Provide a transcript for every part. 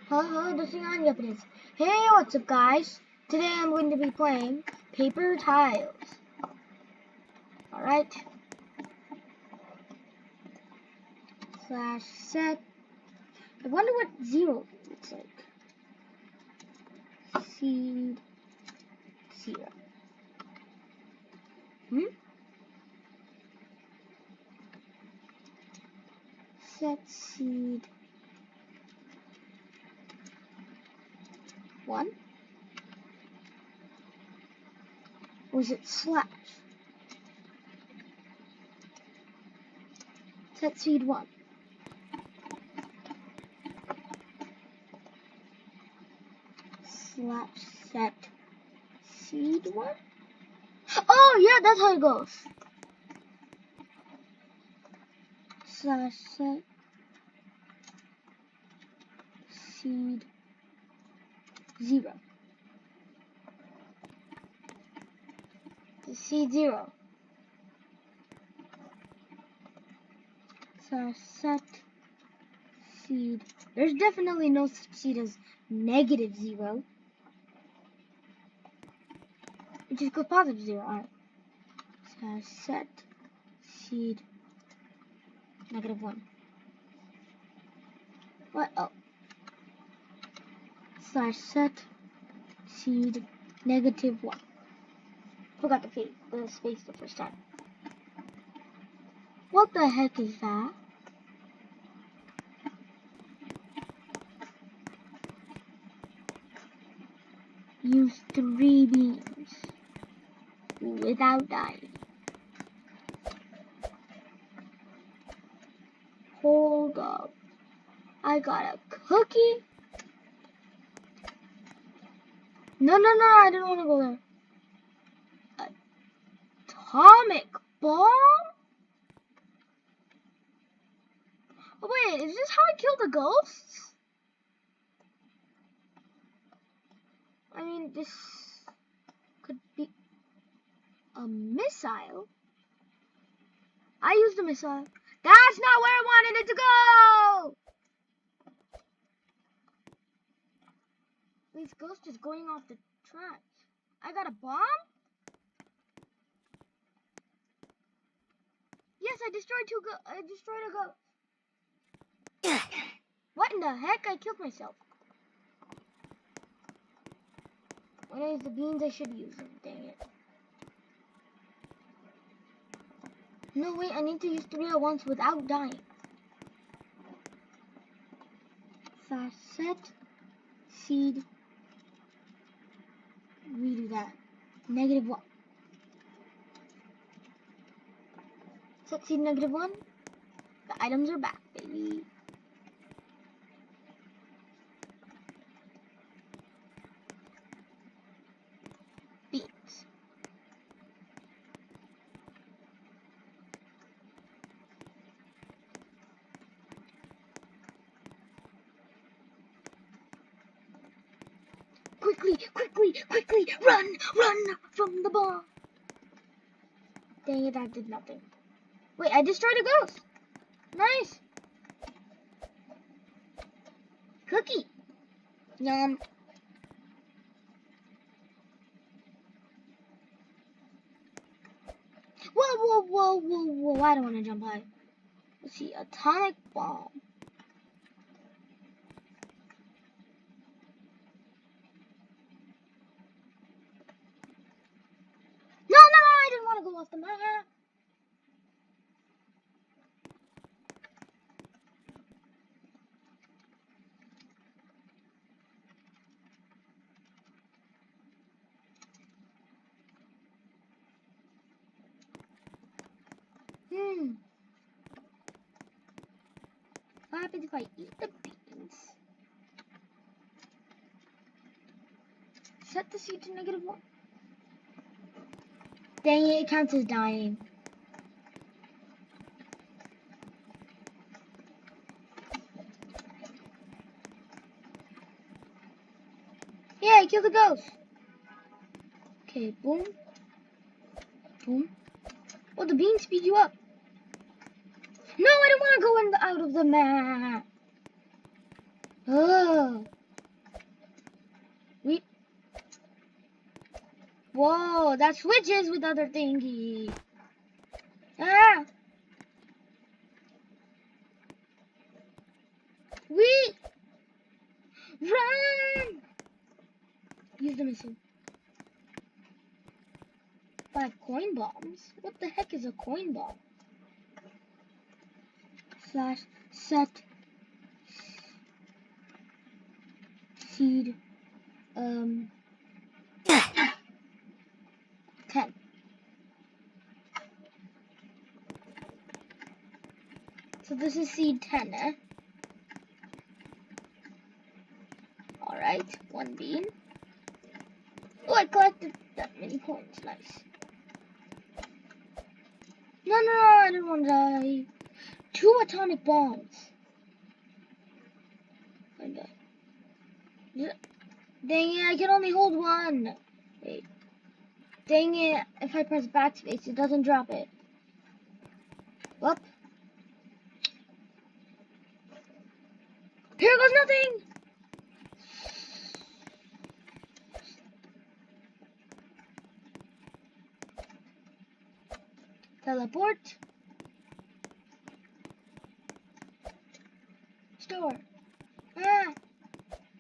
Hello, this is Anya, please. Hey, what's up, guys? Today I'm going to be playing Paper Tiles. Alright. /set. I wonder what 0 looks like. Seed 0. Set seed 1. Or is it slash? Set seed 1. Slash set seed 1. Oh yeah, that's how it goes. Slash set seed 0. Seed 0. Slash set seed. There's definitely no such seed as -0. It just goes +0. Alright. Slash set seed -1. What? Oh. Slash set seed -1. Forgot the space the first time. What the heck is that? Use 3 beans without dying. Hold up. I got a cookie. No, I didn't want to go there. Atomic bomb? Oh wait, is this how I kill the ghosts? I mean, this could be a missile. I used a missile. That's not where I wanted it to go! This ghost is going off the track. I got a bomb? Yes, I destroyed a ghost. What in the heck? I killed myself. When I use the beans, I should use them. Dang it. No, wait, I need to use 3 at once without dying. Slash set seed. Redo that. -1. Set seed -1. The items are back, baby. Beans. Quickly, run from the bomb. Dang it, that did nothing. Wait, I destroyed a ghost. Nice. Cookie. Yum. Whoa. I don't want to jump high. Let's see, atomic bomb. No, I didn't want to go off the map. What happens if I eat the beans? Set the seed to -1. Dang it, it counts as dying. Yeah, I killed the ghost. Okay, boom. Oh, the beans speed you up. No, I don't want to go out of the map. Oh. Oh, that switches with other thingy. Ah! We run! Use the missile. 5 coin bombs? What the heck is a coin bomb? Slash set seed 10. So this is seed 10, eh? Alright, 1 bean. Oh, I collected that many coins. Nice. No, I don't want to die. 2 atomic bombs. I'm done. Dang it, I can only hold 1. Wait. Dang it, if I press backspace, it doesn't drop it. Whoop. Here goes nothing! Teleport. Store. Ah!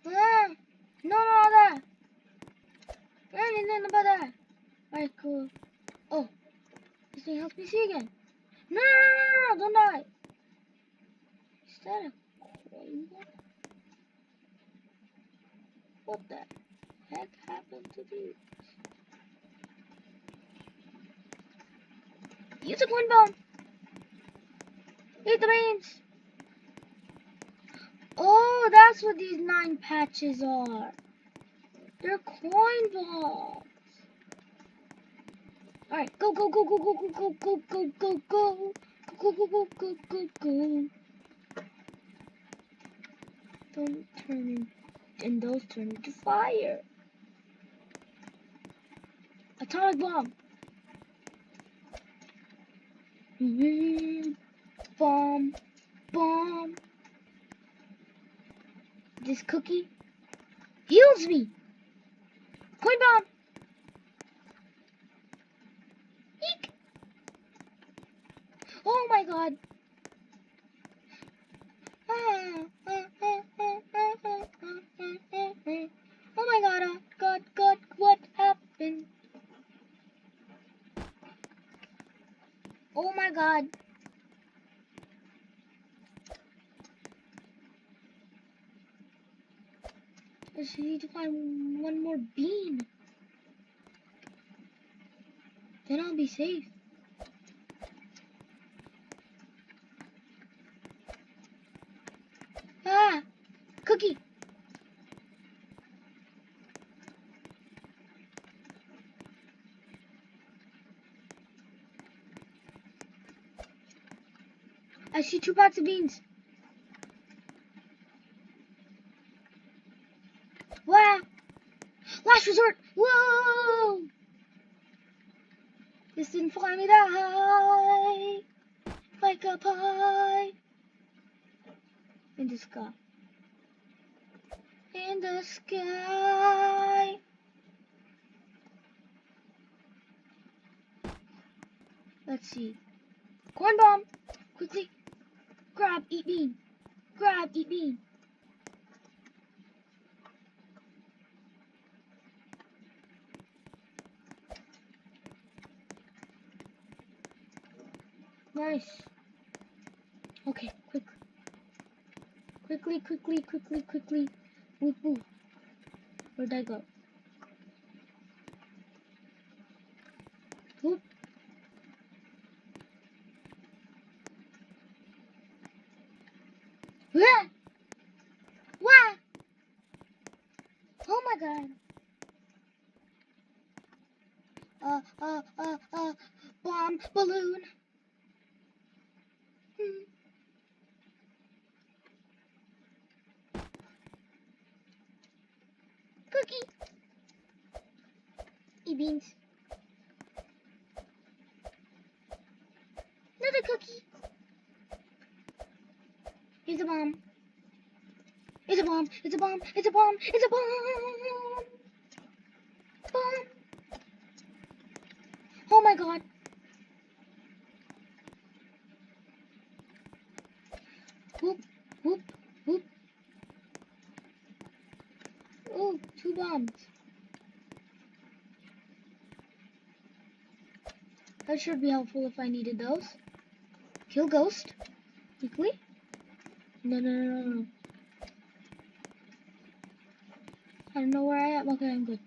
No, that. No, that. Alright, cool. Oh, this thing helps me see again. No, don't die. Is that a coin bomb? What the heck happened to these? Use a coin bomb. Eat the beans. Oh, that's what these 9 patches are. They're coin bombs. Alright, go. Don't turn in, and those turn into fire. Atomic bomb. Bomb. This cookie heals me. Coin bomb. Eek. Oh my god. Oh my god, what happened? Oh my god. I just need to find 1 more bean. Then I'll be safe. Ah! Cookie! I see 2 packs of beans. Wow! Last resort! Whoa! This didn't fly me that high. Like a pie. In the sky. In the sky. Let's see. Corn bomb! Quickly! Grab, eat bean! Grab, eat bean! Nice. Okay, quickly. Whoop. Where'd I go? Whoop. Wah! Wah! Oh my god. Bomb balloon. Cookie. E-beans. Another cookie. Here's a bomb. It's a bomb. Bomb. my god. Whoop, whoop, whoop. Oh, 2 bombs. That should be helpful if I needed those. Kill Ghost. Quickly. No, no, no, no, no. I don't know where I am. Okay, I'm good.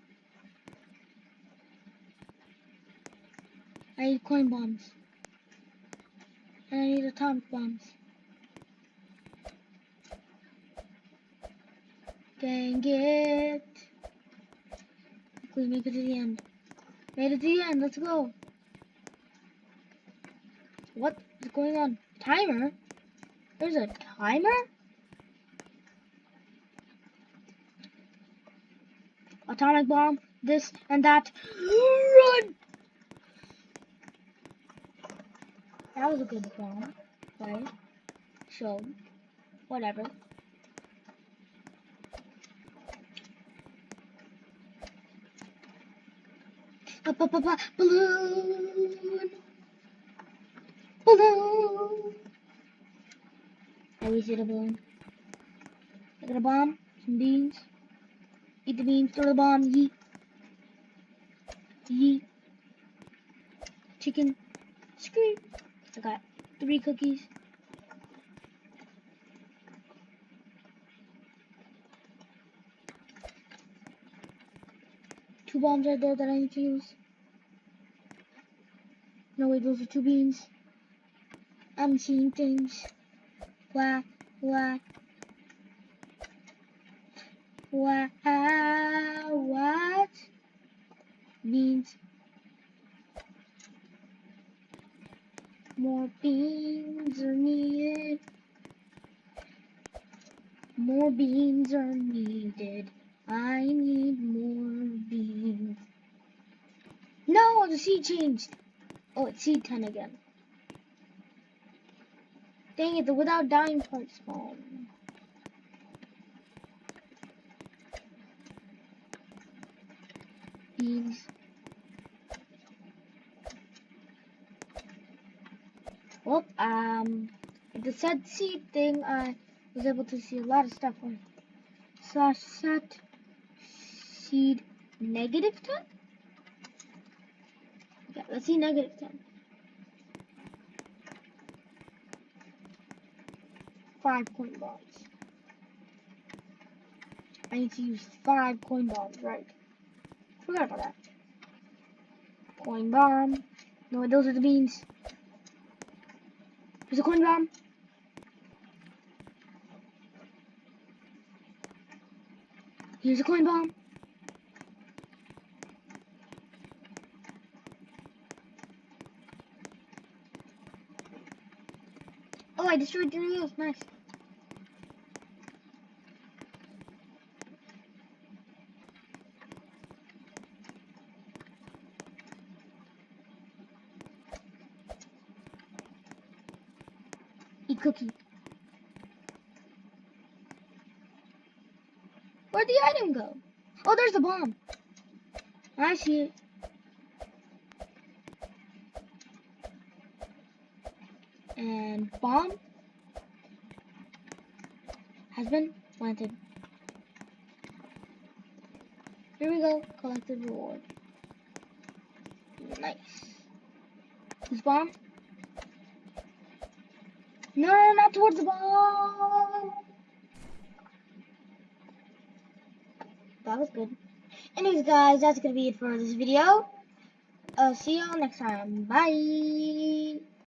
I need coin bombs. And I need atomic bombs. Dang it. Quickly, make it to the end. Made it to the end. Let's go. What is going on? Timer? There's a timer? Atomic bomb, this and that. Run! That was a good bomb, right? So, whatever. Balloon! Balloon! I wasted a balloon. I got a bomb, some beans. Eat the beans, throw the bomb, yeet. Yeet. Chicken. Scream. I got 3 cookies. Two bombs right there that I need to use. No, wait, those are 2 beans. I'm seeing things. Wah, wah. Wah, what? Beans. More beans are needed. More beans are needed. I need more beans. No, the seed changed. Oh, it's seed 10 again. Dang it, the without dying part spawned. Beans. Well, the set seed thing, I was able to see a lot of stuff on /set seed -10. Yeah, let's see -10. 5 coin bombs. I need to use 5 coin bombs, right? Forgot about that. Coin bomb. No, those are the beans. Here's a coin bomb. Here's a coin bomb. Oh, I destroyed your wheels. Nice. Eat cookie. Where'd the item go? Oh, there's the bomb. I see it. And bomb has been planted. Here we go. Collected reward. Nice. Who's bomb? No, not towards the bomb. That was good. Anyways, guys, that's gonna be it for this video. See y'all next time. Bye.